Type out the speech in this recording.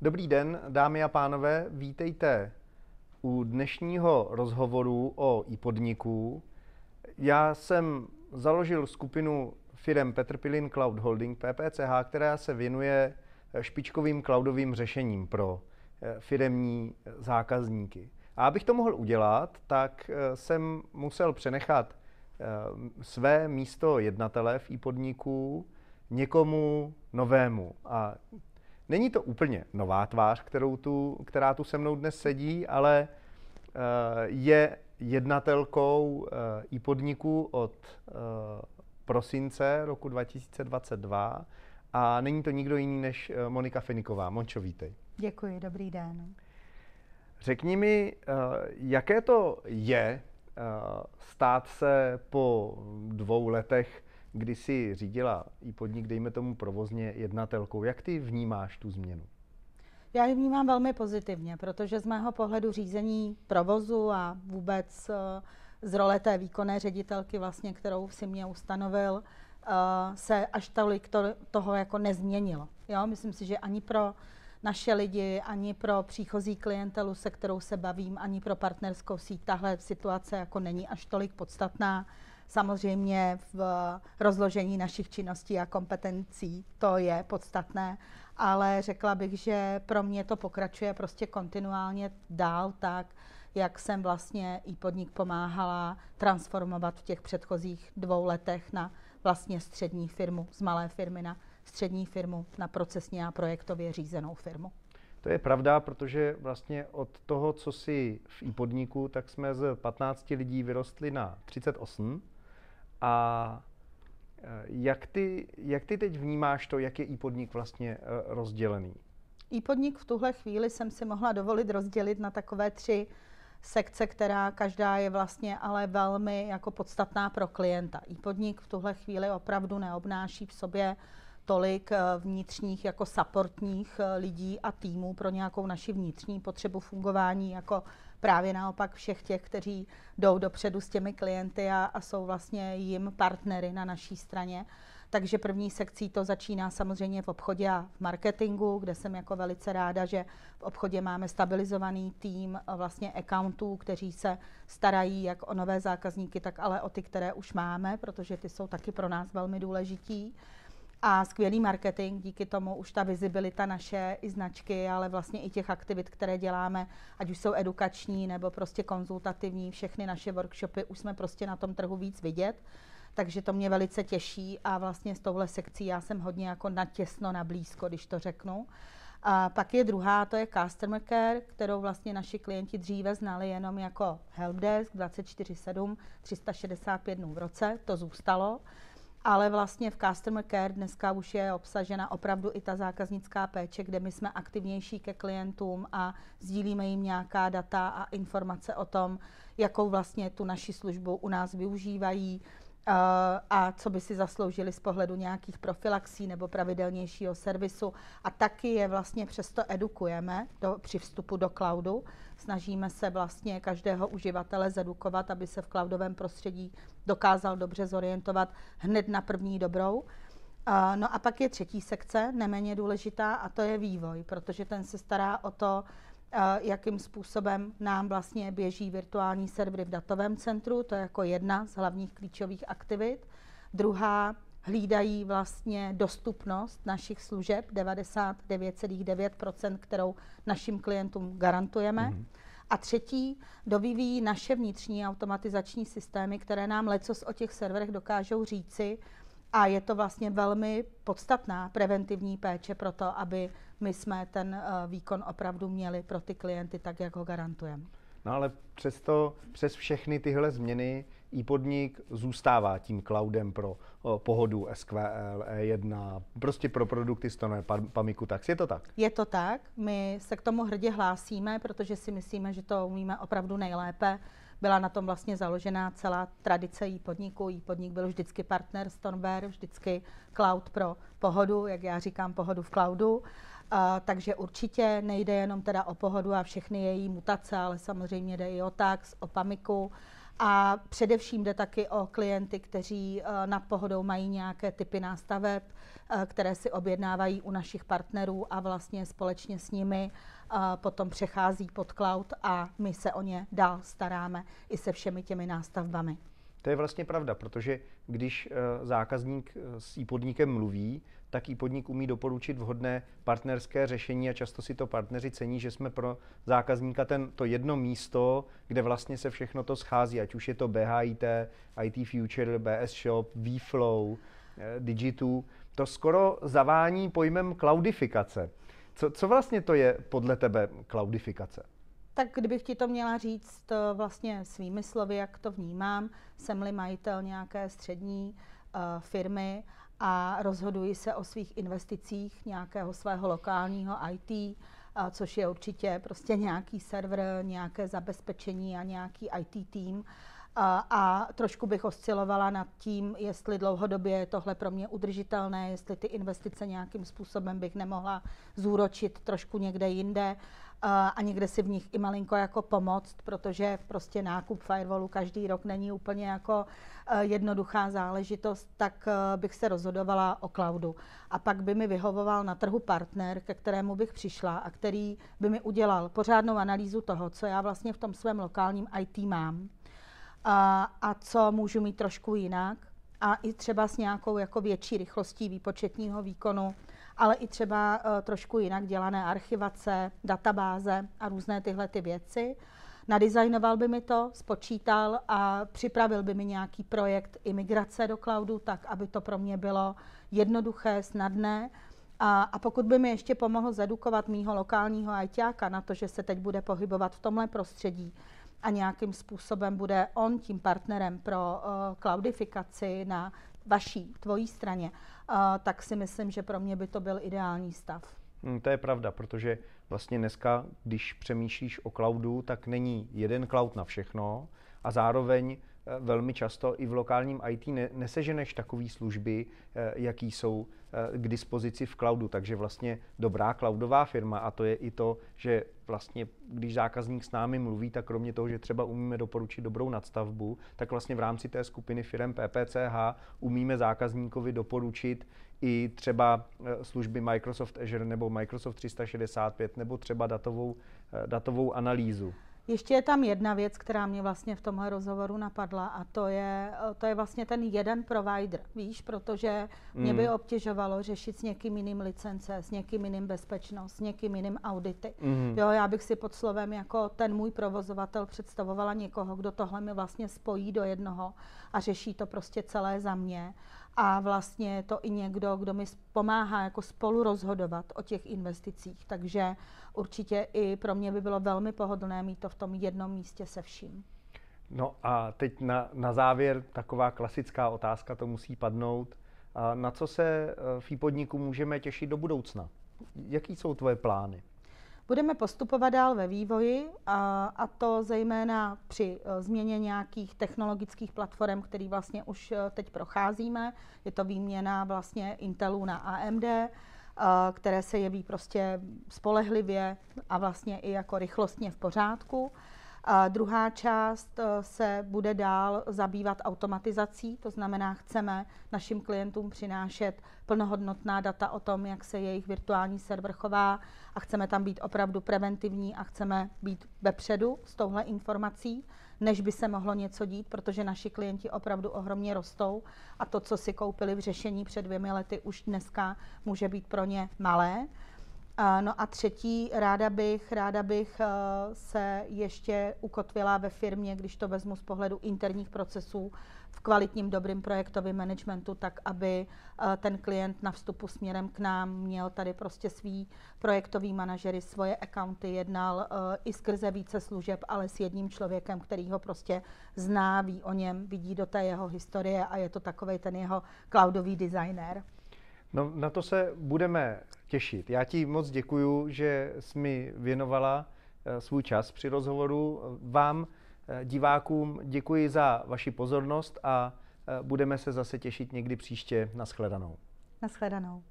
Dobrý den, dámy a pánové, vítejte u dnešního rozhovoru o e-podniku. Já jsem založil skupinu firem Petr Pilin Cloud Holding PPCH, která se věnuje špičkovým cloudovým řešením pro firemní zákazníky. A abych to mohl udělat, tak jsem musel přenechat své místo jednatele v e-podniku někomu novému. A není to úplně nová tvář, která tu se mnou dnes sedí, ale je jednatelkou e-podniku od prosince roku 2022 a není to nikdo jiný než Monika Feniková. Mončo, vítej. Děkuji, dobrý den. Řekni mi, jaké to je stát se po 2 letech, kdy jsi řídila e-podnik, dejme tomu provozně, jednatelkou. Jak ty vnímáš tu změnu? Já ji vnímám velmi pozitivně, protože z mého pohledu řízení provozu a vůbec z role té výkonné ředitelky, vlastně, kterou si mě ustanovil, se až tolik toho jako nezměnilo. Jo? Myslím si, že ani pro naše lidi, ani pro příchozí klientelu, se kterou se bavím, ani pro partnerskou síť tahle situace jako není až tolik podstatná. Samozřejmě v rozložení našich činností a kompetencí to je podstatné, ale řekla bych, že pro mě to pokračuje prostě kontinuálně dál tak, jak jsem vlastně e-podnik pomáhala transformovat v těch předchozích 2 letech na vlastně střední firmu, z malé firmy na střední firmu, na procesně a projektově řízenou firmu. To je pravda, protože vlastně od toho, co jsi v e-podniku, tak jsme z 15 lidí vyrostli na 38. A jak ty teď vnímáš to, jak je e-podnik vlastně rozdělený? E-podnik v tuhle chvíli jsem si mohla dovolit rozdělit na takové 3 sekce, která každá je vlastně ale velmi jako podstatná pro klienta. E-podnik v tuhle chvíli opravdu neobnáší v sobě tolik vnitřních jako supportních lidí a týmů pro nějakou naši vnitřní potřebu fungování, jako právě naopak všech těch, kteří jdou dopředu s těmi klienty a jsou vlastně jim partnery na naší straně. Takže první sekcí to začíná samozřejmě v obchodě a v marketingu, kde jsem jako velice ráda, že v obchodě máme stabilizovaný tým vlastně accountů, kteří se starají jak o nové zákazníky, tak ale o ty, které už máme, protože ty jsou taky pro nás velmi důležití. A skvělý marketing, díky tomu už ta vizibilita naše i značky, ale vlastně i těch aktivit, které děláme, ať už jsou edukační nebo prostě konzultativní, všechny naše workshopy, už jsme prostě na tom trhu víc vidět. Takže to mě velice těší a vlastně s touhle sekcí já jsem hodně jako natěsno, na blízko, když to řeknu. A pak je druhá, to je Customer Care, kterou vlastně naši klienti dříve znali jenom jako helpdesk 24/7, 365 dnů v roce, to zůstalo. Ale vlastně v Customer Care dneska už je obsažena opravdu i ta zákaznická péče, kde my jsme aktivnější ke klientům a sdílíme jim nějaká data a informace o tom, jakou vlastně tu naši službu u nás využívají a co by si zasloužili z pohledu nějakých profilaxí nebo pravidelnějšího servisu. A taky je vlastně přesto edukujeme při vstupu do cloudu. Snažíme se vlastně každého uživatele zedukovat, aby se v cloudovém prostředí dokázal dobře zorientovat hned na první dobrou. No a pak je třetí sekce, neméně důležitá, a to je vývoj, protože ten se stará o to, jakým způsobem nám vlastně běží virtuální servery v datovém centru, to je jako jedna z hlavních klíčových aktivit. Druhá, hlídají vlastně dostupnost našich služeb 99,9%, kterou našim klientům garantujeme. A třetí, dovyvíjí naše vnitřní automatizační systémy, které nám lecos o těch serverech dokážou říci, a je to vlastně velmi podstatná preventivní péče pro to, aby my jsme ten výkon opravdu měli pro ty klienty tak, jak ho garantujeme. No ale přes všechny tyhle změny e-podnik zůstává tím cloudem pro pohodu SQL, E1, prostě pro produkty Stoneware, Pamiku Tax. Je to tak? Je to tak. My se k tomu hrdě hlásíme, protože si myslíme, že to umíme opravdu nejlépe. Byla na tom vlastně založená celá tradice e-podniku. E-podnik byl vždycky partner Stoneware, vždycky cloud pro pohodu, jak já říkám, pohodu v cloudu. Takže určitě nejde jenom teda o pohodu a všechny její mutace, ale samozřejmě jde i o Tax, o Pamiku A především jde taky o klienty, kteří nad pohodou mají nějaké typy nástaveb, které si objednávají u našich partnerů a vlastně společně s nimi potom přechází pod cloud a my se o ně dál staráme i se všemi těmi nástavbami. To je vlastně pravda, protože když zákazník s e-podnikem mluví, tak e-podnik umí doporučit vhodné partnerské řešení a často si to partneři cení, že jsme pro zákazníka to jedno místo, kde vlastně se všechno to schází, ať už je to BHIT, IT Future, BS Shop, vFlow, Digitu. To skoro zavání pojmem cloudifikace. Co vlastně to je podle tebe cloudifikace? Tak kdybych ti to měla říct vlastně svými slovy, jak to vnímám, jsem-li majitel nějaké střední firmy a rozhoduji se o svých investicích nějakého svého lokálního IT, což je určitě prostě nějaký server, nějaké zabezpečení a nějaký IT tým. A trošku bych oscilovala nad tím, jestli dlouhodobě je tohle pro mě udržitelné, jestli ty investice nějakým způsobem bych nemohla zúročit trošku někde jinde a někde si v nich i malinko jako pomoct, protože prostě nákup firewallu každý rok není úplně jako jednoduchá záležitost, tak bych se rozhodovala o cloudu. A pak by mi vyhovoval na trhu partner, ke kterému bych přišla a který by mi udělal pořádnou analýzu toho, co já vlastně v tom svém lokálním IT mám. A co můžu mít trošku jinak a i třeba s nějakou jako větší rychlostí výpočetního výkonu, ale i třeba trošku jinak dělané archivace, databáze a různé tyhle ty věci. Nadizajnoval by mi to, spočítal a připravil by mi nějaký projekt imigrace do cloudu, tak aby to pro mě bylo jednoduché, snadné. A pokud by mi ještě pomohl zedukovat mýho lokálního ajťáka na to, že se teď bude pohybovat v tomhle prostředí, a nějakým způsobem bude on tím partnerem pro cloudifikaci na tvojí straně, tak si myslím, že pro mě by to byl ideální stav. To je pravda, protože vlastně dneska, když přemýšlíš o cloudu, tak není jeden cloud na všechno a zároveň velmi často i v lokálním IT neseženeš takové služby, jaký jsou k dispozici v cloudu. Takže vlastně dobrá cloudová firma, a to je i to, že vlastně když zákazník s námi mluví, tak kromě toho, že třeba umíme doporučit dobrou nadstavbu, tak vlastně v rámci té skupiny firem PPCH umíme zákazníkovi doporučit i třeba služby Microsoft Azure nebo Microsoft 365 nebo třeba datovou analýzu. Ještě je tam jedna věc, která mě vlastně v tomhle rozhovoru napadla a to je vlastně ten jeden provider, víš, protože mě by obtěžovalo řešit s někým jiným licence, s někým jiným bezpečnost, s někým jiným audity. Jo, já bych si pod slovem jako ten můj provozovatel představovala někoho, kdo tohle mi vlastně spojí do jednoho a řeší to prostě celé za mě. A vlastně je to i někdo, kdo mi pomáhá jako spolu rozhodovat o těch investicích. Takže určitě i pro mě by bylo velmi pohodlné mít to v tom jednom místě se vším. No a teď na závěr taková klasická otázka, to musí padnout. Na co se v e-podniku můžeme těšit do budoucna? Jaký jsou tvoje plány? Budeme postupovat dál ve vývoji a to zejména při změně nějakých technologických platform, který vlastně už teď procházíme. Je to výměna vlastně Intelu na AMD, které se jeví prostě spolehlivě a vlastně i jako rychlostně v pořádku. Druhá část se bude dál zabývat automatizací, to znamená, chceme našim klientům přinášet plnohodnotná data o tom, jak se jejich virtuální server chová a chceme tam být opravdu preventivní a chceme být vepředu s touhle informací, než by se mohlo něco dít, protože naši klienti opravdu ohromně rostou a to, co si koupili v řešení před 2 lety, už dneska může být pro ně malé. No a třetí, ráda bych se ještě ukotvila ve firmě, když to vezmu z pohledu interních procesů, v kvalitním, dobrým projektovém managementu, tak aby ten klient na vstupu směrem k nám měl tady prostě svý projektový manažery, svoje accounty, jednal i skrze více služeb, ale s jedním člověkem, který ho prostě zná, ví o něm, vidí do té jeho historie a je to takovej ten jeho cloudový designer. No, na to se budeme těšit. Já ti moc děkuju, že jsi mi věnovala svůj čas při rozhovoru. Vám, divákům, děkuji za vaši pozornost a budeme se zase těšit někdy příště. Nashledanou. Nashledanou.